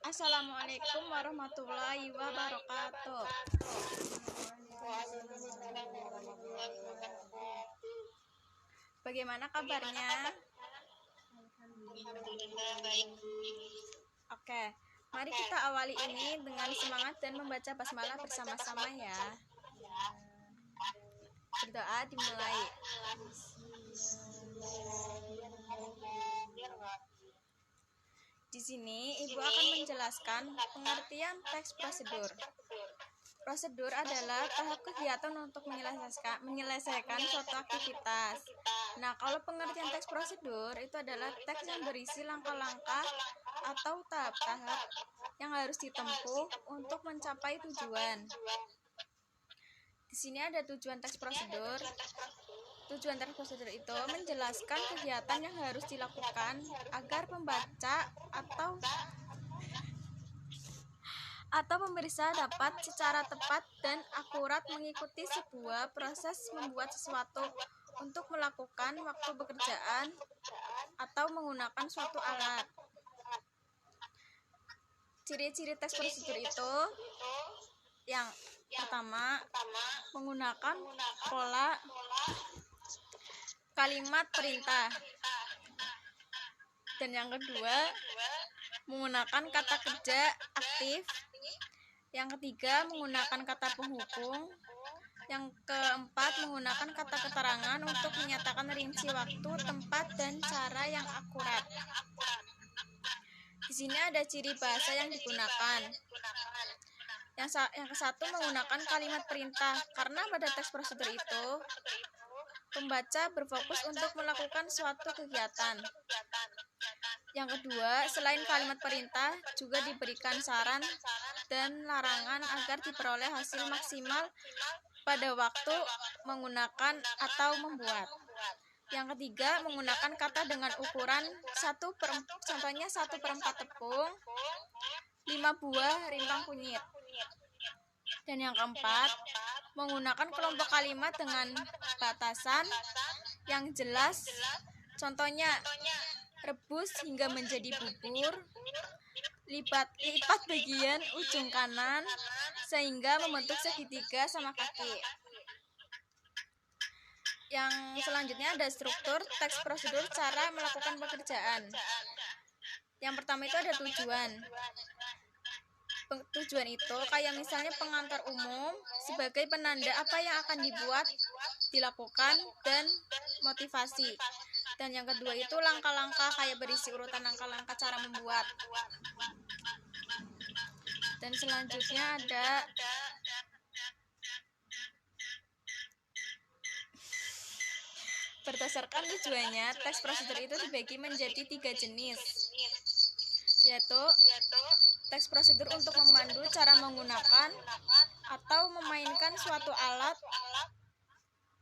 Assalamualaikum warahmatullahi wabarakatuh. Waalaikumsalam warahmatullahi wabarakatuh. Bagaimana kabarnya? Alhamdulillah baik. Oke, mari kita awali ini dengan semangat dan membaca basmalah bersama-sama ya. Berdoa dimulai. Di sini Ibu akan menjelaskan pengertian teks prosedur. Prosedur adalah tahap kegiatan untuk menyelesaikan suatu aktivitas. Nah, kalau pengertian teks prosedur itu adalah teks yang berisi langkah-langkah atau tahap-tahap yang harus ditempuh untuk mencapai tujuan. Di sini ada tujuan teks prosedur. Tujuan teks prosedur itu menjelaskan kegiatan yang harus dilakukan agar pembaca atau pemirsa dapat secara tepat dan akurat mengikuti sebuah proses membuat sesuatu untuk melakukan waktu pekerjaan atau menggunakan suatu alat. Ciri-ciri teks prosedur itu yang pertama, menggunakan pola kalimat perintah. Dan yang kedua, menggunakan kata kerja aktif. Yang ketiga, menggunakan kata penghubung. Yang keempat, menggunakan kata keterangan untuk menyatakan rinci waktu, tempat, dan cara yang akurat. Di sini ada ciri bahasa yang digunakan. Yang kesatu, menggunakan kalimat perintah. Karena pada teks prosedur itu, pembaca berfokus untuk melakukan suatu kegiatan. Yang kedua, selain kalimat perintah, juga diberikan saran dan larangan agar diperoleh hasil maksimal pada waktu menggunakan atau membuat. Yang ketiga, menggunakan kata dengan ukuran 1/4 tepung, 5 buah rimpang kunyit. Dan yang keempat, menggunakan kelompok kalimat dengan batasan yang jelas. Contohnya, rebus hingga menjadi bubur, lipat bagian ujung kanan sehingga membentuk segitiga sama kaki. Yang selanjutnya ada struktur teks prosedur cara melakukan pekerjaan. Yang pertama itu ada tujuan. Tujuan itu kayak misalnya pengantar umum sebagai penanda apa yang akan dibuat, dilakukan, dan motivasi. Dan yang kedua itu langkah-langkah kayak berisi urutan langkah-langkah cara membuat. Dan selanjutnya ada berdasarkan tujuannya, teks prosedur itu dibagi menjadi 3 jenis, yaitu teks prosedur untuk memandu cara menggunakan atau memainkan suatu alat,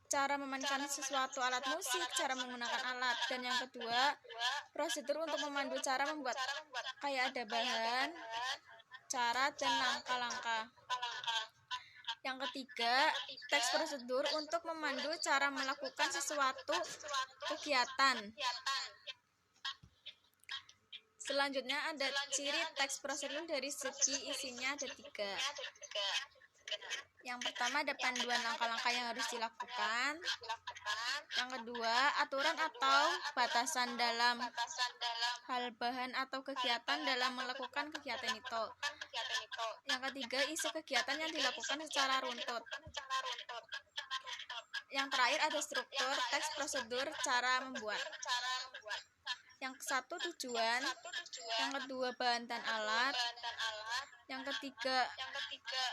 cara memainkan sesuatu alat musik, cara menggunakan alat. Dan yang kedua, prosedur untuk memandu cara membuat, kayak ada bahan, cara, dan langkah-langkah. Yang ketiga, teks prosedur untuk memandu cara melakukan sesuatu kegiatan. Selanjutnya ada ciri teks prosedur dari segi isinya ada 3. Yang pertama ada panduan langkah-langkah yang harus dilakukan. Yang kedua, aturan atau batasan dalam hal bahan atau kegiatan dalam melakukan kegiatan itu. Yang ketiga, isi kegiatan yang dilakukan secara runtut. Yang terakhir ada struktur teks prosedur cara membuat. Yang satu tujuan, yang kedua bahan dan alat, yang ketiga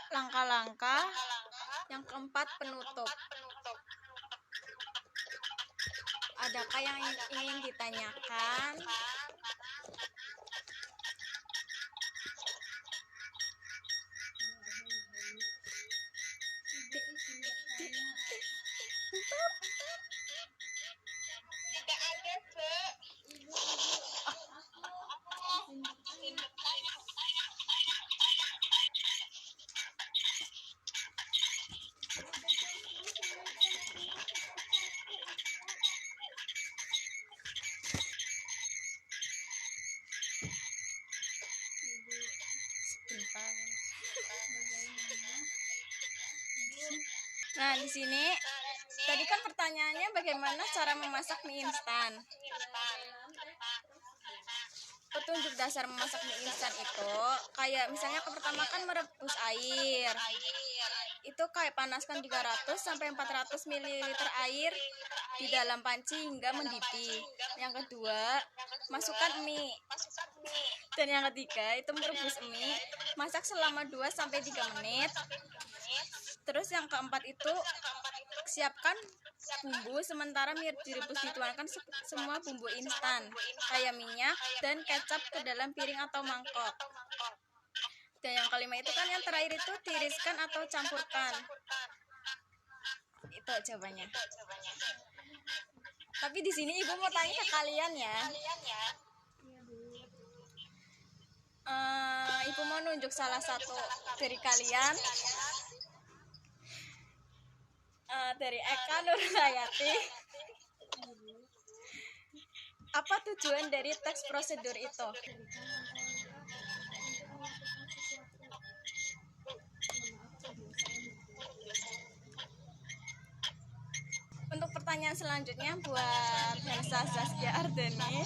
langkah-langkah, yang keempat penutup. Adakah yang ingin ditanyakan? Tidak ada, Bu. Nah, di sini tadi kan pertanyaannya bagaimana cara memasak mie instan. Petunjuk dasar memasak mie instan itu kayak misalnya pertama kan merebus air. Itu kayak panaskan 300 sampai 400 ml air di dalam panci hingga mendidih. Yang kedua, masukkan mie. Dan yang ketiga, itu merebus mie, masak selama 2 sampai 3 menit. Terus yang keempat itu siapkan bumbu, sementara mie direbus, dituangkan semua bumbu instan kayak minyak dan kecap ke dalam piring atau mangkok. Dan yang kelima itu kan yang terakhir itu tiriskan atau campurkan. Itu jawabannya. Tapi di sini ibu mau tanya ke kalian ya. Ibu mau nunjuk salah satu dari kalian. Dari Eka Nurhayati. Apa tujuan dari teks prosedur itu? Untuk pertanyaan selanjutnya buat Helsa Zaskia Ardeni.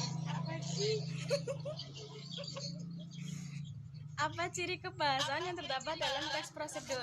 Apa ciri kebahasaan yang terdapat dalam teks prosedur?